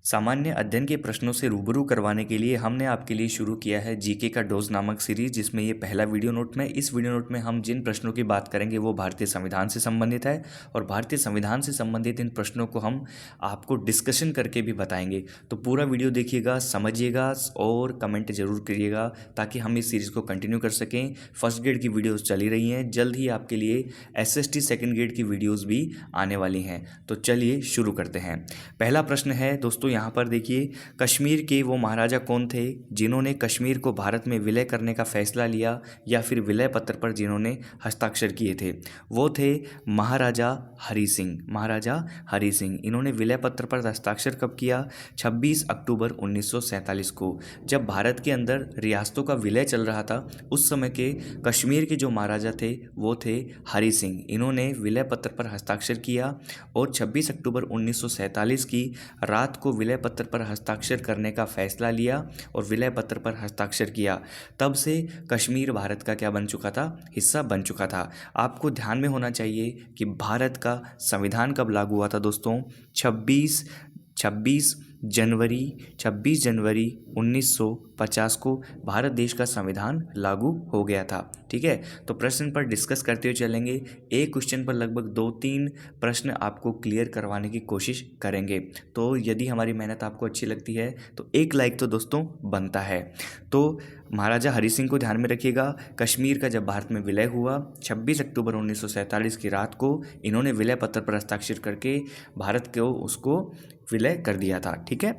सामान्य अध्ययन के प्रश्नों से रूबरू करवाने के लिए हमने आपके लिए शुरू किया है जीके का डोज नामक सीरीज, जिसमें ये पहला वीडियो नोट में इस वीडियो नोट में हम जिन प्रश्नों की बात करेंगे वो भारतीय संविधान से संबंधित है और भारतीय संविधान से संबंधित इन प्रश्नों को हम आपको डिस्कशन करके भी बताएंगे। तो पूरा वीडियो देखिएगा, समझिएगा और कमेंट जरूर करिएगा ताकि हम इस सीरीज़ को कंटिन्यू कर सकें। फर्स्ट ग्रेड की वीडियोज़ चली रही हैं, जल्द ही आपके लिए SST सेकेंड ग्रेड की वीडियोज़ भी आने वाली हैं। तो चलिए शुरू करते हैं। पहला प्रश्न है दोस्तों, यहाँ पर देखिए, कश्मीर के वो महाराजा कौन थे जिन्होंने कश्मीर को भारत में विलय करने का फैसला लिया या फिर विलय पत्र पर जिन्होंने हस्ताक्षर किए थे? वो थे महाराजा हरि सिंह। महाराजा हरि सिंह इन्होंने विलय पत्र पर हस्ताक्षर कब किया? 26 अक्टूबर 1947 को, जब भारत के अंदर रियासतों का विलय चल रहा था। उस समय के कश्मीर के जो महाराजा थे वो थे हरि सिंह। इन्होंने विलय पत्र पर हस्ताक्षर किया और 26 अक्टूबर 1947 की रात को विलय पत्र पर हस्ताक्षर करने का फैसला लिया और विलय पत्र पर हस्ताक्षर किया। तब से कश्मीर भारत का क्या बन चुका था? हिस्सा बन चुका था। आपको ध्यान में होना चाहिए कि भारत का संविधान कब लागू हुआ था दोस्तों? 26 जनवरी 1950 को भारत देश का संविधान लागू हो गया था। ठीक है, तो प्रश्न पर डिस्कस करते हुए चलेंगे। एक क्वेश्चन पर लगभग 2-3 प्रश्न आपको क्लियर करवाने की कोशिश करेंगे। तो यदि हमारी मेहनत आपको अच्छी लगती है तो एक लाइक तो दोस्तों बनता है। तो महाराजा हरि सिंह को ध्यान में रखिएगा। कश्मीर का जब भारत में विलय हुआ 26 अक्टूबर 1947 की रात को इन्होंने विलय पत्र पर हस्ताक्षर करके भारत को उसको विलय कर दिया था। ठीक है,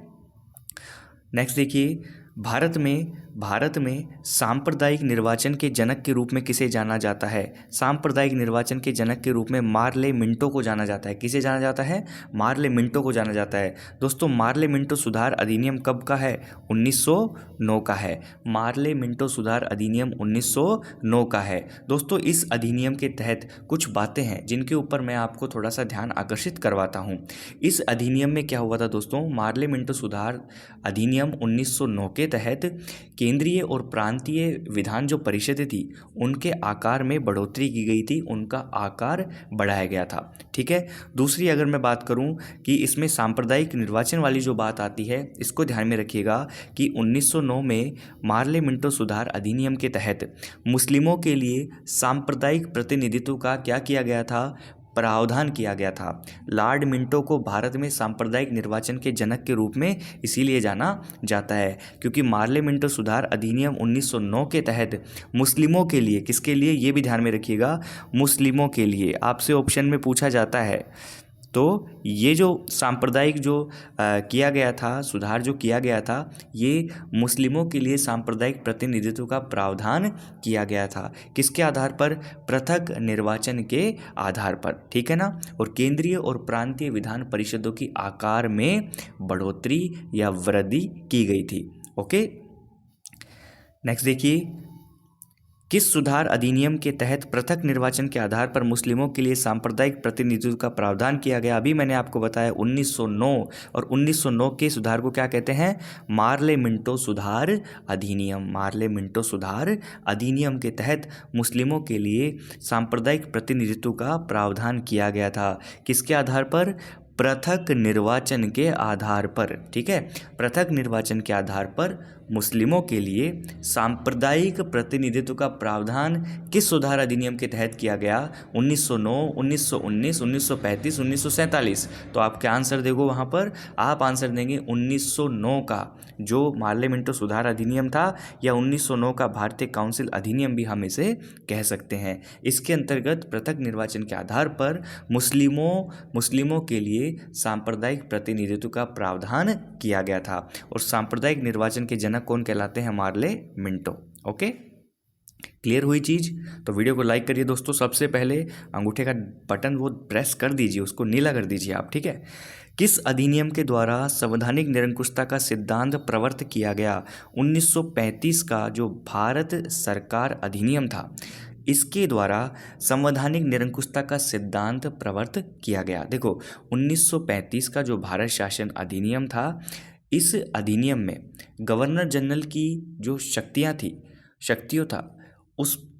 नेक्स्ट देखिए, भारत में सांप्रदायिक निर्वाचन के जनक के रूप में किसे जाना जाता है? सांप्रदायिक निर्वाचन के जनक के रूप में मार्ले मिंटो को जाना जाता है। किसे जाना जाता है? मार्ले मिंटो को जाना जाता है। दोस्तों, मार्ले मिंटो सुधार अधिनियम कब का है? 1909 का है। मार्ले मिंटो सुधार अधिनियम 1909 का है। दोस्तों, इस अधिनियम के तहत कुछ बातें हैं जिनके ऊपर मैं आपको थोड़ा सा ध्यान आकर्षित करवाता हूँ। इस अधिनियम में क्या हुआ था दोस्तों? मार्ले मिंटो सुधार अधिनियम 1909 के तहत केंद्रीय और प्रांतीय विधान जो परिषदें थी उनके आकार में बढ़ोतरी की गई थी, उनका आकार बढ़ाया गया था। ठीक है, दूसरी अगर मैं बात करूं कि इसमें सांप्रदायिक निर्वाचन वाली जो बात आती है, इसको ध्यान में रखिएगा कि 1909 में मार्ले मिंटो सुधार अधिनियम के तहत मुस्लिमों के लिए सांप्रदायिक प्रतिनिधित्व का क्या किया गया था? प्रावधान किया गया था। लॉर्ड मिंटो को भारत में सांप्रदायिक निर्वाचन के जनक के रूप में इसीलिए जाना जाता है क्योंकि मार्ले मिंटो सुधार अधिनियम 1909 के तहत मुस्लिमों के लिए, किसके लिए ये भी ध्यान में रखिएगा, मुस्लिमों के लिए आपसे ऑप्शन में पूछा जाता है। तो ये जो सांप्रदायिक जो किया गया था, सुधार जो किया गया था, ये मुस्लिमों के लिए सांप्रदायिक प्रतिनिधित्व का प्रावधान किया गया था। किसके आधार पर? पृथक निर्वाचन के आधार पर। ठीक है ना, और केंद्रीय और प्रांतीय विधान परिषदों की आकार में बढ़ोतरी या वृद्धि की गई थी। ओके, नेक्स्ट देखिए, किस सुधार अधिनियम के तहत पृथक निर्वाचन के आधार पर मुस्लिमों के लिए सांप्रदायिक प्रतिनिधित्व का प्रावधान किया गया? अभी मैंने आपको बताया 1909, और 1909 के सुधार को क्या कहते हैं? मार्ले मिंटो सुधार अधिनियम। मार्ले मिंटो सुधार अधिनियम के तहत मुस्लिमों के लिए सांप्रदायिक प्रतिनिधित्व का प्रावधान किया गया था। किसके आधार पर? पृथक निर्वाचन के आधार पर। ठीक है, पृथक निर्वाचन के आधार पर मुस्लिमों के लिए सांप्रदायिक प्रतिनिधित्व का प्रावधान किस सुधार अधिनियम के तहत किया गया? 1909, 1919, 1935, 1947। तो आप क्या आंसर देखो वहाँ पर? आप आंसर देंगे 1909 का, जो मार्ले मिंटो सुधार अधिनियम था, या 1909 का भारतीय काउंसिल अधिनियम भी हम इसे कह सकते हैं। इसके अंतर्गत पृथक निर्वाचन के आधार पर मुस्लिमों के लिए सांप्रदायिक प्रतिनिधित्व का प्रावधान किया गया था। और सांप्रदायिक निर्वाचन के जनक कौन कहलाते हैं? Morley Minto. ओके, क्लियर हुई चीज़? तो वीडियो को लाइक करिए दोस्तों। सबसे पहले अंगूठे का बटन वो प्रेस कर दीजिए, उसको नीला कर दीजिए आप। ठीक है, किस अधिनियम के द्वारा संवैधानिक निरंकुशता का सिद्धांत प्रवर्त किया गया? 1935 का जो भारत सरकार अधिनियम था, इसके द्वारा संवैधानिक निरंकुशता का सिद्धांत प्रवर्त किया गया। देखो, 1935 का जो भारत शासन अधिनियम था, इस अधिनियम में गवर्नर जनरल की जो शक्तियों था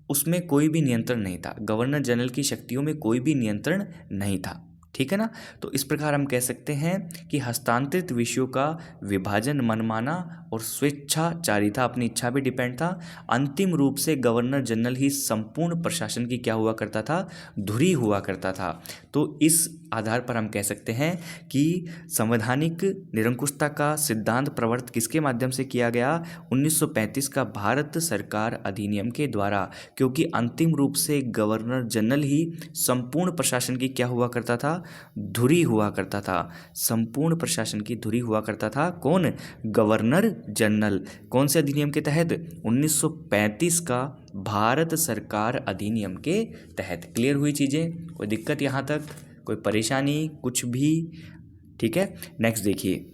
उसमें कोई भी नियंत्रण नहीं था। गवर्नर जनरल की शक्तियों में कोई भी नियंत्रण नहीं था। ठीक है ना। तो इस प्रकार हम कह सकते हैं कि हस्तांतरित विषयों का विभाजन मनमाना और स्वेच्छाचारी था, अपनी इच्छा पे डिपेंड था। अंतिम रूप से गवर्नर जनरल ही संपूर्ण प्रशासन की क्या हुआ करता था, धुरी हुआ करता था। तो इस आधार पर हम कह सकते हैं कि संवैधानिक निरंकुशता का सिद्धांत प्रवर्तित किसके माध्यम से किया गया, 1935 का भारत सरकार अधिनियम के द्वारा, क्योंकि अंतिम रूप से गवर्नर जनरल ही संपूर्ण प्रशासन की क्या हुआ करता था, धुरी हुआ करता था। संपूर्ण प्रशासन की धुरी हुआ करता था कौन, गवर्नर जनरल। कौन से अधिनियम के तहत, 1935 का भारत सरकार अधिनियम के तहत। क्लियर हुई चीज़ें, कोई दिक्कत यहाँ तक, कोई परेशानी, कुछ भी? ठीक है, नेक्स्ट देखिए,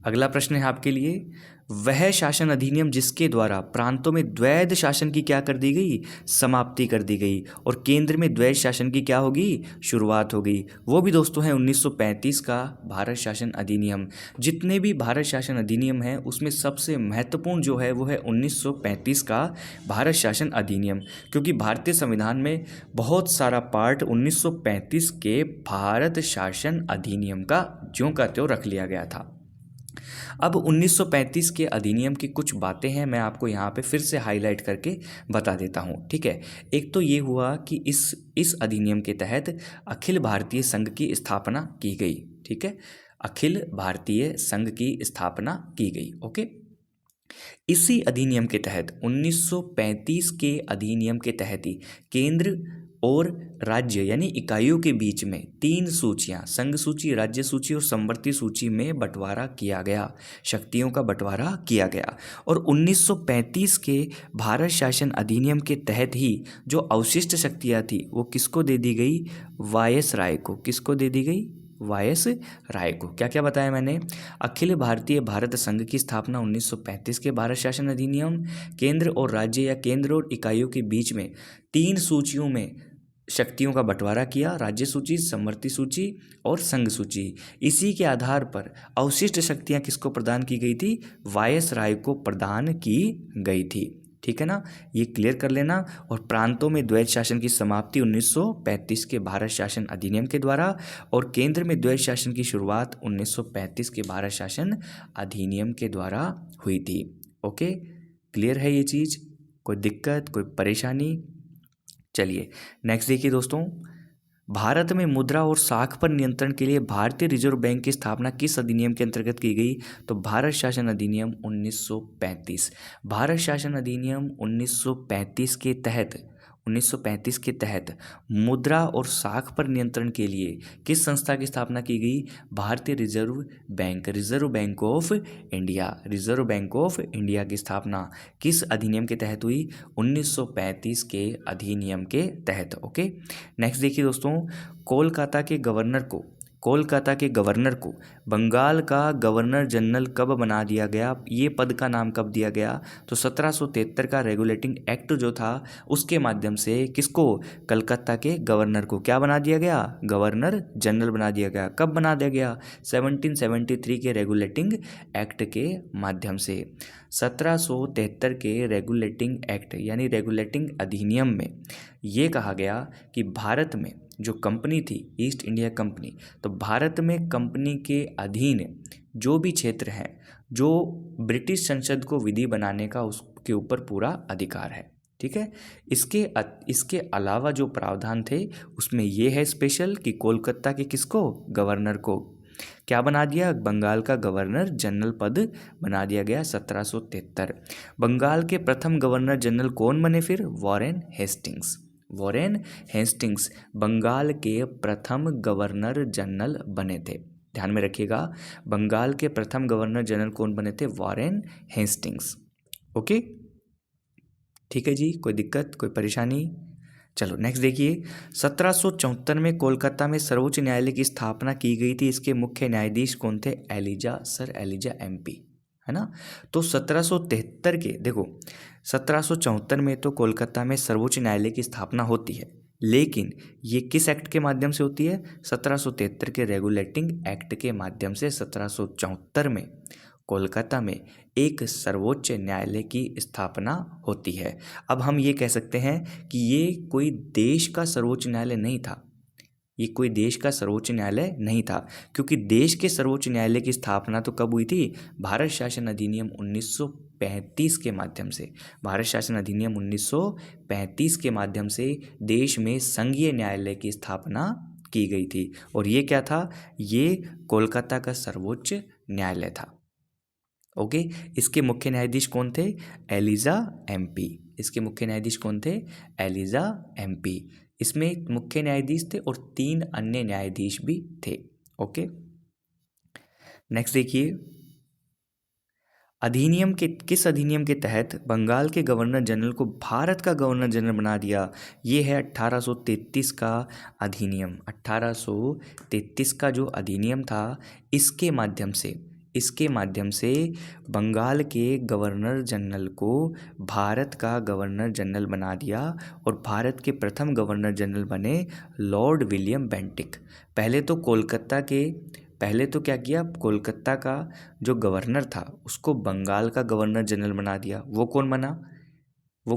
अगला प्रश्न है आपके लिए, वह शासन अधिनियम जिसके द्वारा प्रांतों में द्वैध शासन की क्या कर दी गई, समाप्ति कर दी गई, और केंद्र में द्वैध शासन की क्या होगी, शुरुआत होगी। वो भी दोस्तों है 1935 का भारत शासन अधिनियम। जितने भी भारत शासन अधिनियम हैं उसमें सबसे महत्वपूर्ण जो है वो है 1935 का भारत शासन अधिनियम, क्योंकि भारतीय संविधान में बहुत सारा पार्ट 1935 के भारत शासन अधिनियम का ज्यों का त्यों रख लिया गया था। अब 1935 के अधिनियम की कुछ बातें हैं, मैं आपको यहाँ पे फिर से हाईलाइट करके बता देता हूँ। ठीक है, एक तो ये हुआ कि इस अधिनियम के तहत अखिल भारतीय संघ की स्थापना की गई। ठीक है, अखिल भारतीय संघ की स्थापना की गई। ओके, इसी अधिनियम के तहत 1935 के अधिनियम के तहत ही केंद्र और राज्य यानी इकाइयों के बीच में 3 सूचियां, संघ सूची, राज्य सूची और समवर्ती सूची में बंटवारा किया गया, शक्तियों का बंटवारा किया गया। और 1935 के भारत शासन अधिनियम के तहत ही जो अवशिष्ट शक्तियां थी वो किसको दे दी गई, वायसराय को। किसको दे दी गई, वायसराय को। क्या क्या बताया मैंने, अखिल भारतीय भारत संघ की स्थापना 1935 के भारत शासन अधिनियम, केंद्र और राज्य या केंद्र और इकाइयों के बीच में 3 सूचियों में शक्तियों का बंटवारा किया, राज्य सूची, समवर्ती सूची और संघ सूची। इसी के आधार पर अवशिष्ट शक्तियां किसको प्रदान की गई थी, वायसराय को प्रदान की गई थी। ठीक है ना, ये क्लियर कर लेना। और प्रांतों में द्वैध शासन की समाप्ति 1935 के भारत शासन अधिनियम के द्वारा, और केंद्र में द्वैध शासन की शुरुआत 1935 के भारत शासन अधिनियम के द्वारा हुई थी। ओके, क्लियर है ये चीज़, कोई दिक्कत, कोई परेशानी? चलिए नेक्स्ट देखिए दोस्तों, भारत में मुद्रा और साख पर नियंत्रण के लिए भारतीय रिजर्व बैंक की स्थापना किस अधिनियम के अंतर्गत की गई, तो भारत शासन अधिनियम 1935। भारत शासन अधिनियम 1935 के तहत मुद्रा और साख पर नियंत्रण के लिए किस संस्था की स्थापना की गई, भारतीय reserve bank, reserve bank of India. Reserve bank of India की स्थापना किस अधिनियम के तहत हुई, 1935 के अधिनियम के तहत। ओके, नेक्स्ट देखिए दोस्तों, कोलकाता के गवर्नर को बंगाल का गवर्नर जनरल कब बना दिया गया, ये पद का नाम कब दिया गया, तो 1773 का रेगुलेटिंग एक्ट जो था उसके माध्यम से किसको, कलकत्ता के गवर्नर को क्या बना दिया गया, गवर्नर जनरल बना दिया गया। कब बना दिया गया, 1773 के रेगुलेटिंग एक्ट के माध्यम से। 1773 के रेगुलेटिंग एक्ट यानी रेगुलेटिंग अधिनियम में ये कहा गया कि भारत में जो कंपनी थी ईस्ट इंडिया कंपनी, तो भारत में कंपनी के अधीन जो भी क्षेत्र हैं, जो ब्रिटिश संसद को विधि बनाने का उसके ऊपर पूरा अधिकार है। ठीक है, इसके अलावा जो प्रावधान थे उसमें ये है स्पेशल कि कोलकाता के किसको, गवर्नर को क्या बना दिया, बंगाल का गवर्नर जनरल पद बना दिया गया 1773। बंगाल के प्रथम गवर्नर जनरल कौन बने फिर, Warren Hastings. Warren Hastings Bengal के प्रथम गवर्नर जनरल बने थे। ध्यान में रखिएगा, बंगाल के प्रथम गवर्नर जनरल कौन बने थे, वॉरेन हेस्टिंग्स। ओके, ठीक है जी, कोई दिक्कत, कोई परेशानी? चलो नेक्स्ट देखिए, 1774 में कोलकाता में सर्वोच्च न्यायालय की स्थापना की गई थी। इसके मुख्य न्यायाधीश कौन थे, सर एलिजा MP, है ना। तो 1773 के देखो, 1774 में तो कोलकाता में सर्वोच्च न्यायालय की स्थापना होती है, लेकिन ये किस एक्ट के माध्यम से होती है, 1773 के रेगुलेटिंग एक्ट के माध्यम से 1774 में कोलकाता में एक सर्वोच्च न्यायालय की स्थापना होती है। अब हम ये कह सकते हैं कि ये कोई देश का सर्वोच्च न्यायालय नहीं था, ये कोई देश का सर्वोच्च न्यायालय नहीं था, क्योंकि देश के सर्वोच्च न्यायालय की स्थापना तो कब हुई थी? भारत शासन अधिनियम 1935 के माध्यम से। भारत शासन अधिनियम 1935 के माध्यम से देश में संघीय न्यायालय की स्थापना की गई थी। और ये क्या था? ये कोलकाता का सर्वोच्च न्यायालय था। ओके, इसके मुख्य न्यायाधीश कौन थे? Elijah Impey. इसके मुख्य न्यायाधीश कौन थे? Elijah Impey. इसमें मुख्य न्यायाधीश थे और 3 अन्य न्यायाधीश भी थे। ओके, नेक्स्ट देखिए, अधिनियम के किस अधिनियम के तहत बंगाल के गवर्नर जनरल को भारत का गवर्नर जनरल बना दिया? ये है 1833 का अधिनियम। 1833 का जो अधिनियम था, इसके माध्यम से बंगाल के गवर्नर जनरल को भारत का गवर्नर जनरल बना दिया और भारत के प्रथम गवर्नर जनरल बने लॉर्ड विलियम बेंटिक। पहले तो क्या किया? कोलकाता का जो गवर्नर था उसको बंगाल का गवर्नर जनरल बना दिया। वो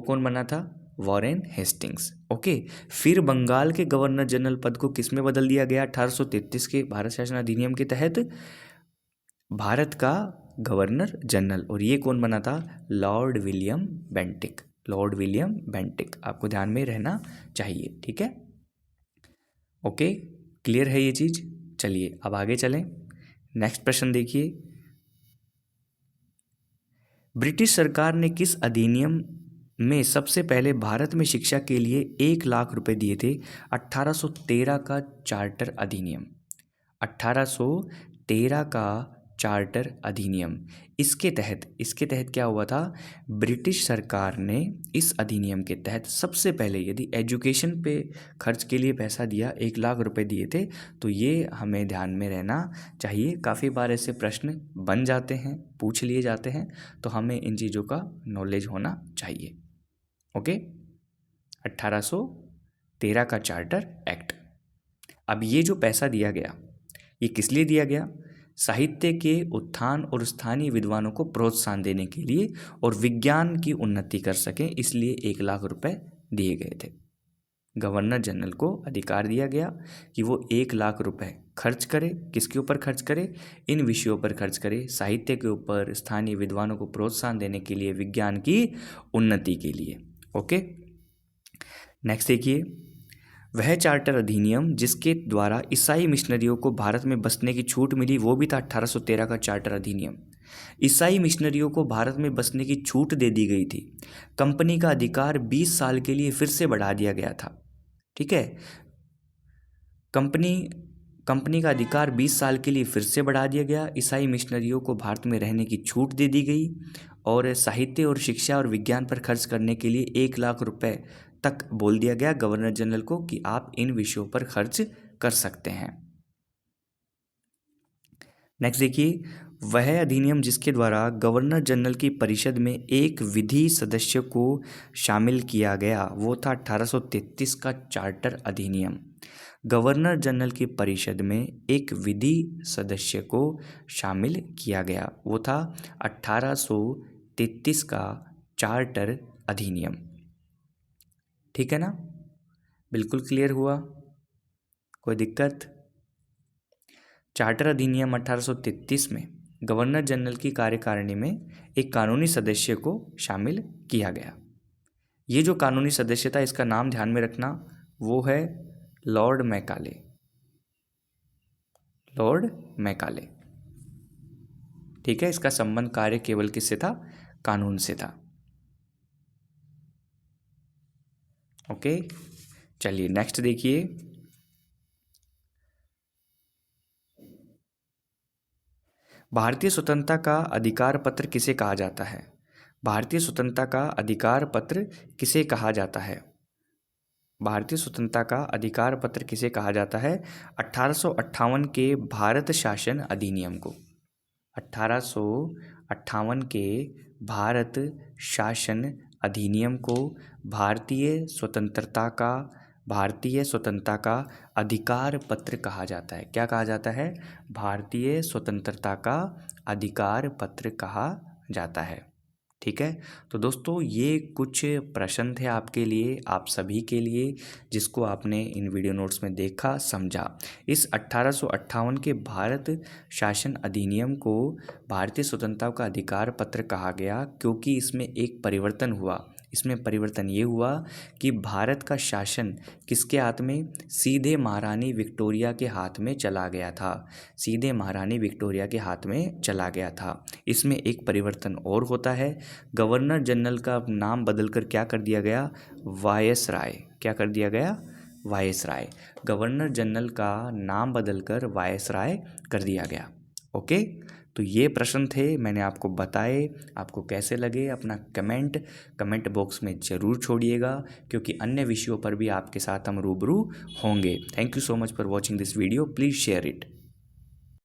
कौन बना था? Warren Hastings. ओके, फिर बंगाल के गवर्नर जनरल पद को किस में बदल दिया गया? 1833 के भारत शासन अधिनियम के तहत भारत का गवर्नर जनरल। और ये कौन बना था? Lord William Bentinck. Lord William Bentinck आपको ध्यान में रहना चाहिए, ठीक है? ओके, क्लियर है ये चीज? चलिए अब आगे चलें। नेक्स्ट प्रश्न देखिए, ब्रिटिश सरकार ने किस अधिनियम में सबसे पहले भारत में शिक्षा के लिए 1 लाख रुपए दिए थे? 1813 का चार्टर अधिनियम। 1813 का चार्टर अधिनियम। इसके तहत क्या हुआ था? ब्रिटिश सरकार ने इस अधिनियम के तहत सबसे पहले यदि एजुकेशन पे खर्च के लिए पैसा दिया, 1 लाख रुपए दिए थे। तो ये हमें ध्यान में रहना चाहिए। काफ़ी बार ऐसे प्रश्न बन जाते हैं, पूछ लिए जाते हैं, तो हमें इन चीज़ों का नॉलेज होना चाहिए। ओके, 1813 का चार्टर एक्ट। अब ये जो पैसा दिया गया, ये किस लिए दिया गया? साहित्य के उत्थान और स्थानीय विद्वानों को प्रोत्साहन देने के लिए और विज्ञान की उन्नति कर सकें, इसलिए 1 लाख रुपए दिए गए थे। गवर्नर जनरल को अधिकार दिया गया कि वो 1 लाख रुपए खर्च करे। किसके ऊपर खर्च करे? इन विषयों पर खर्च करे, साहित्य के ऊपर, स्थानीय विद्वानों को प्रोत्साहन देने के लिए, विज्ञान की उन्नति के लिए। ओके, नेक्स्ट देखिए, वह चार्टर अधिनियम जिसके द्वारा ईसाई मिशनरियों को भारत में बसने की छूट मिली, वो भी था 1813 का चार्टर अधिनियम। ईसाई मिशनरियों को भारत में बसने की छूट दे दी गई थी। कंपनी का अधिकार 20 साल के लिए फिर से बढ़ा दिया गया था। ठीक है, कंपनी का अधिकार 20 साल के लिए फिर से बढ़ा दिया गया। ईसाई मिशनरियों को भारत में रहने की छूट दे दी गई और साहित्य और शिक्षा और विज्ञान पर खर्च करने के लिए 1 लाख रुपए तक बोल दिया गया गवर्नर जनरल को कि आप इन विषयों पर खर्च कर सकते हैं। नेक्स्ट देखिए, वह अधिनियम जिसके द्वारा गवर्नर जनरल की परिषद में एक विधि सदस्य को शामिल किया गया, वो था 1833 का चार्टर अधिनियम। गवर्नर जनरल की परिषद में एक विधि सदस्य को शामिल किया गया, वो था 1833 का चार्टर अधिनियम। ठीक है ना? बिल्कुल क्लियर हुआ? कोई दिक्कत? चार्टर अधिनियम 1833 में गवर्नर जनरल की कार्यकारिणी में एक कानूनी सदस्य को शामिल किया गया। ये जो कानूनी सदस्य था, इसका नाम ध्यान में रखना, वो है लॉर्ड मैकाले। Lord Macaulay. ठीक है, इसका संबंध कार्य केवल किससे था? कानून से था। ओके, चलिए नेक्स्ट देखिए, भारतीय स्वतंत्रता का अधिकार पत्र किसे कहा जाता है? भारतीय स्वतंत्रता का अधिकार पत्र किसे कहा जाता है? भारतीय स्वतंत्रता का अधिकार पत्र किसे कहा जाता है? 1858 के भारत शासन अधिनियम को। 1858 के भारत शासन अधिनियम को भारतीय स्वतंत्रता का अधिकार पत्र कहा जाता है। क्या कहा जाता है? भारतीय स्वतंत्रता का अधिकार पत्र कहा जाता है। ठीक है। तो दोस्तों ये कुछ प्रश्न थे आपके लिए, आप सभी के लिए, जिसको आपने इन वीडियो नोट्स में देखा समझा। इस 1858 के भारत शासन अधिनियम को भारतीय स्वतंत्रता का अधिकार पत्र कहा गया, क्योंकि इसमें एक परिवर्तन हुआ। इसमें परिवर्तन ये हुआ कि भारत का शासन किसके हाथ में, सीधे महारानी विक्टोरिया के हाथ में चला गया था। सीधे महारानी विक्टोरिया के हाथ में चला गया था। इसमें एक परिवर्तन और होता है, गवर्नर जनरल का नाम बदलकर क्या कर दिया गया, वायसराय। क्या कर दिया गया, वायसराय। गवर्नर जनरल का नाम बदलकर वायसराय कर दिया गया। ओके, तो ये प्रश्न थे, मैंने आपको बताए। आपको कैसे लगे अपना कमेंट बॉक्स में ज़रूर छोड़िएगा, क्योंकि अन्य विषयों पर भी आपके साथ हम रूबरू होंगे। Thank you so much for watching this video, please share it.